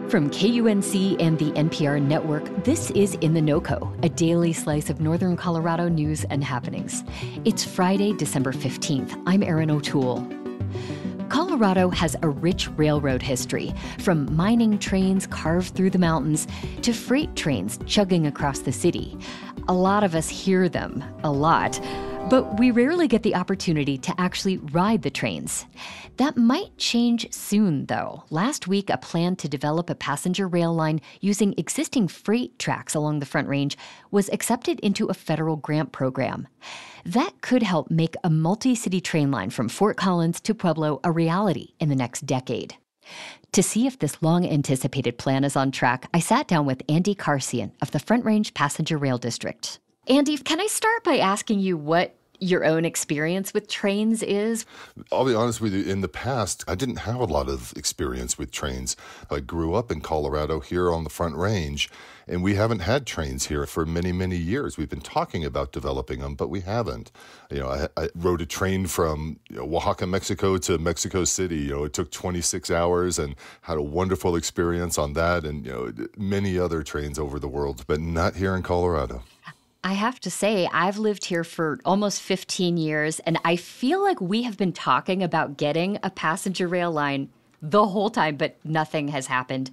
From KUNC and the NPR network, this is In the NOCO, a daily slice of Northern Colorado news and happenings. It's Friday, December 15th. I'm Erin O'Toole. Colorado has a rich railroad history, from mining trains carved through the mountains to freight trains chugging across the city. A lot of us hear them, a lot, but we rarely get the opportunity to actually ride the trains. That might change soon, though. Last week, a plan to develop a passenger rail line using existing freight tracks along the Front Range was accepted into a federal grant program. That could help make a multi-city train line from Fort Collins to Pueblo a reality in the next decade. To see if this long-anticipated plan is on track, I sat down with Andy Carcian of the Front Range Passenger Rail District. Andy, can I start by asking you what your own experience with trains is? I'll be honest with you, in the past, I didn't have a lot of experience with trains. I grew up in Colorado here on the Front Range, and we haven't had trains here for many, many years. We've been talking about developing them, but we haven't. I rode a train from Oaxaca, Mexico to Mexico City. It took 26 hours and had a wonderful experience on that, and many other trains over the world, but not here in Colorado. I have to say, I've lived here for almost 15 years, and I feel like we have been talking about getting a passenger rail line the whole time, but nothing has happened.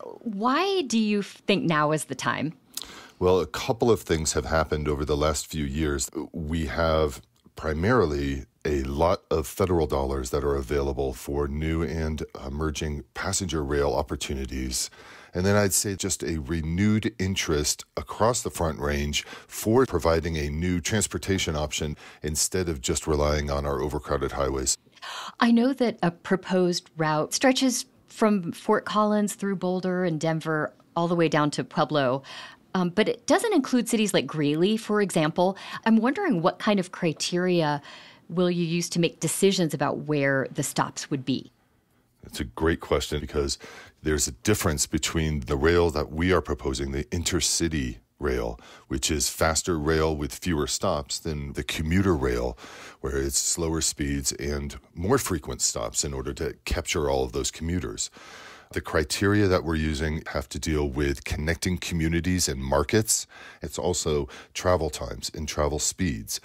Why do you think now is the time? Well, a couple of things have happened over the last few years. We have primarily a lot of federal dollars that are available for new and emerging passenger rail opportunities. And then I'd say just a renewed interest across the Front Range for providing a new transportation option instead of just relying on our overcrowded highways. I know that a proposed route stretches from Fort Collins through Boulder and Denver all the way down to Pueblo. But it doesn't include cities like Greeley, for example. I'm wondering what kind of criteria will you use to make decisions about where the stops would be? It's a great question because there's a difference between the rail that we are proposing, the intercity rail, which is faster rail with fewer stops, than the commuter rail, where it's slower speeds and more frequent stops in order to capture all of those commuters. The criteria that we're using have to deal with connecting communities and markets. It's also travel times and travel speeds.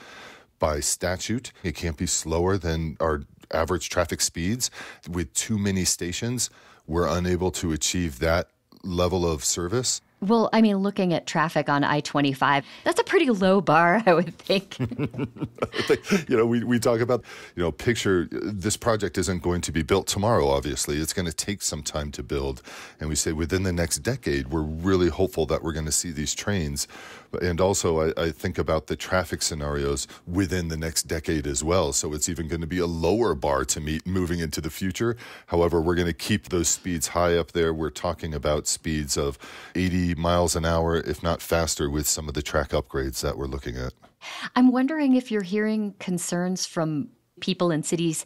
By statute, it can't be slower than our average traffic speeds. With too many stations, we're unable to achieve that level of service. Well, I mean, looking at traffic on I-25, that's a pretty low bar, I would think. We talk about, picture this project isn't going to be built tomorrow, obviously. It's going to take some time to build. And we say within the next decade, we're really hopeful that we're going to see these trains. And also, I think about the traffic scenarios within the next decade as well. So it's even going to be a lower bar to meet moving into the future. However, we're going to keep those speeds high up there. We're talking about speeds of 80 miles an hour, if not faster, with some of the track upgrades that we're looking at. I'm wondering if you're hearing concerns from people in cities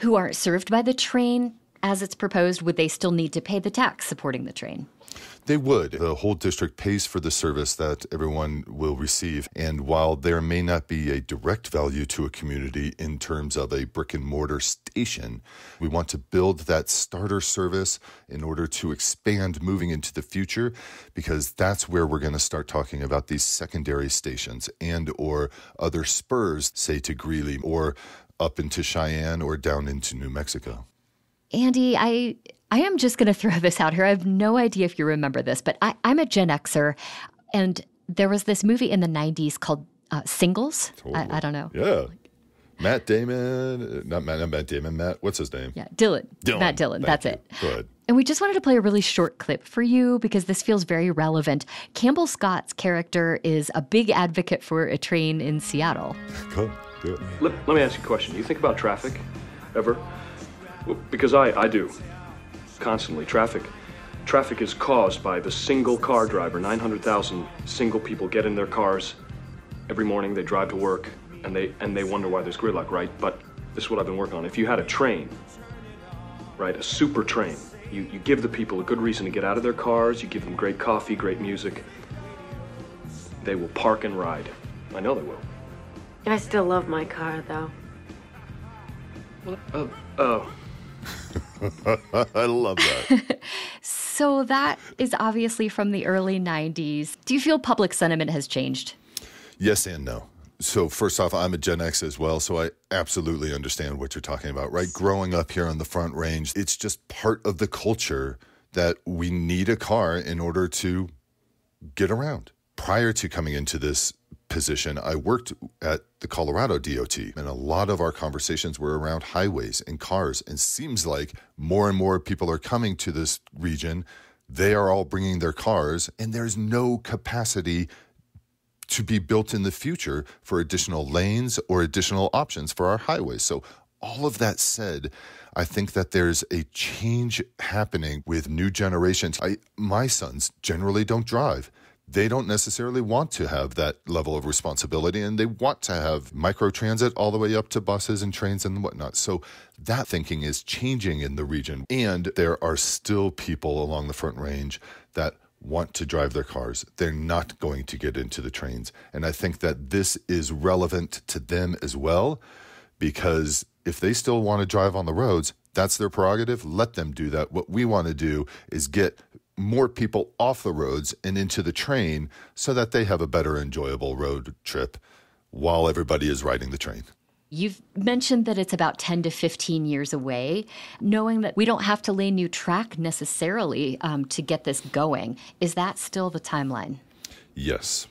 who aren't served by the train as it's proposed. Would they still need to pay the tax supporting the train? They would. The whole district pays for the service that everyone will receive. And while there may not be a direct value to a community in terms of a brick and mortar station, we want to build that starter service in order to expand moving into the future, because that's where we're going to start talking about these secondary stations and or other spurs, say to Greeley or up into Cheyenne or down into New Mexico. Andy, I am just going to throw this out here. I have no idea if you remember this, but I'm a Gen Xer, and there was this movie in the 90s called Singles. Totally. I don't know. Yeah. Matt Damon, not Matt Damon, what's his name? Yeah, Dylan. Matt Dillon, that's it. Go ahead. And we just wanted to play a really short clip for you because this feels very relevant. Campbell Scott's character is a big advocate for a train in Seattle. Go, do it. Let me ask you a question. Do you think about traffic ever? Well, because I do. Constantly. Traffic is caused by the single car driver. 900,000 single people get in their cars every morning. They drive to work, and they wonder why there's gridlock, right? But this is what I've been working on. If you had a train, right, a super train, you give the people a good reason to get out of their cars. You give them great coffee, great music. They will park and ride. I know they will. I still love my car, though. Well, I love that. So that is obviously from the early 90s. Do you feel public sentiment has changed? Yes and no. So first off, I'm a Gen X as well, so I absolutely understand what you're talking about, right? Growing up here on the Front Range, it's just part of the culture that we need a car in order to get around. Prior to coming into this position, I worked at the Colorado DOT, and a lot of our conversations were around highways and cars. And seems like more and more people are coming to this region. They are all bringing their cars, and there's no capacity to be built in the future for additional lanes or additional options for our highways. So all of that said, I think that there's a change happening with new generations. My sons generally don't drive. They don't necessarily want to have that level of responsibility, and they want to have microtransit all the way up to buses and trains and whatnot. So that thinking is changing in the region. And there are still people along the Front Range that want to drive their cars. They're not going to get into the trains. And I think that this is relevant to them as well, because if they still want to drive on the roads, that's their prerogative. Let them do that. What we want to do is get more people off the roads and into the train so that they have a better, enjoyable road trip while everybody is riding the train. You've mentioned that it's about 10 to 15 years away, knowing that we don't have to lay new track necessarily to get this going. Is that still the timeline? Yes,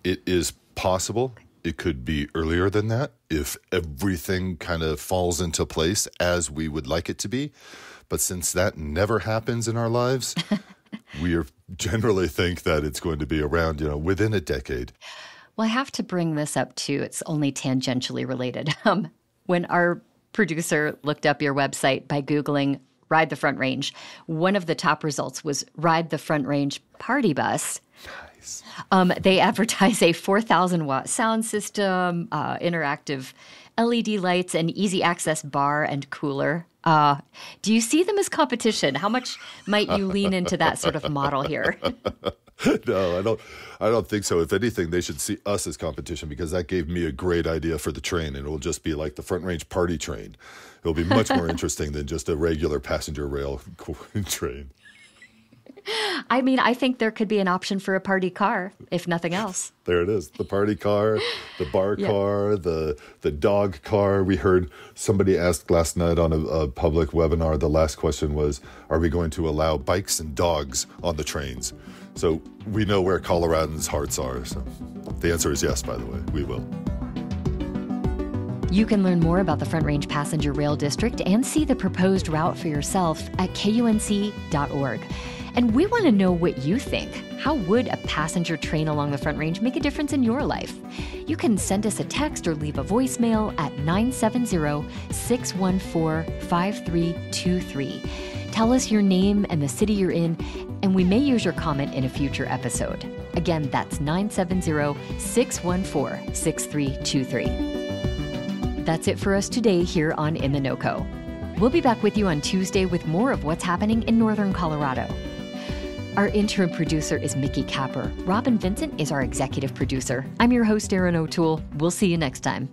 it is possible. It could be earlier than that if everything kind of falls into place as we would like it to be. But since that never happens in our lives, we generally think that it's going to be around, within a decade. Well, I have to bring this up too. It's only tangentially related. When our producer looked up your website by Googling Ride the Front Range, one of the top results was Ride the Front Range Party Bus. Nice. They advertise a 4,000-watt sound system, interactive LED lights, and easy access bar and cooler. Do you see them as competition? How much might you lean into that sort of model here? No, I don't think so. If anything, they should see us as competition, because that gave me a great idea for the train, and it will just be like the Front Range party train. It'll be much more interesting than just a regular passenger rail train. I mean, I think there could be an option for a party car, if nothing else. There it is. The party car, the bar car, the dog car. We heard somebody asked last night on a public webinar, the last question was, are we going to allow bikes and dogs on the trains? So we know where Coloradans' hearts are. So the answer is yes, by the way. We will. You can learn more about the Front Range Passenger Rail District and see the proposed route for yourself at kunc.org. And we want to know what you think. How would a passenger train along the Front Range make a difference in your life? You can send us a text or leave a voicemail at 970-614-5323. Tell us your name and the city you're in, and we may use your comment in a future episode. Again, that's 970-614-6323. That's it for us today here on In the NOCO. We'll be back with you on Tuesday with more of what's happening in Northern Colorado. Our interim producer is Mickey Capper. Robin Vincent is our executive producer. I'm your host, Erin O'Toole. We'll see you next time.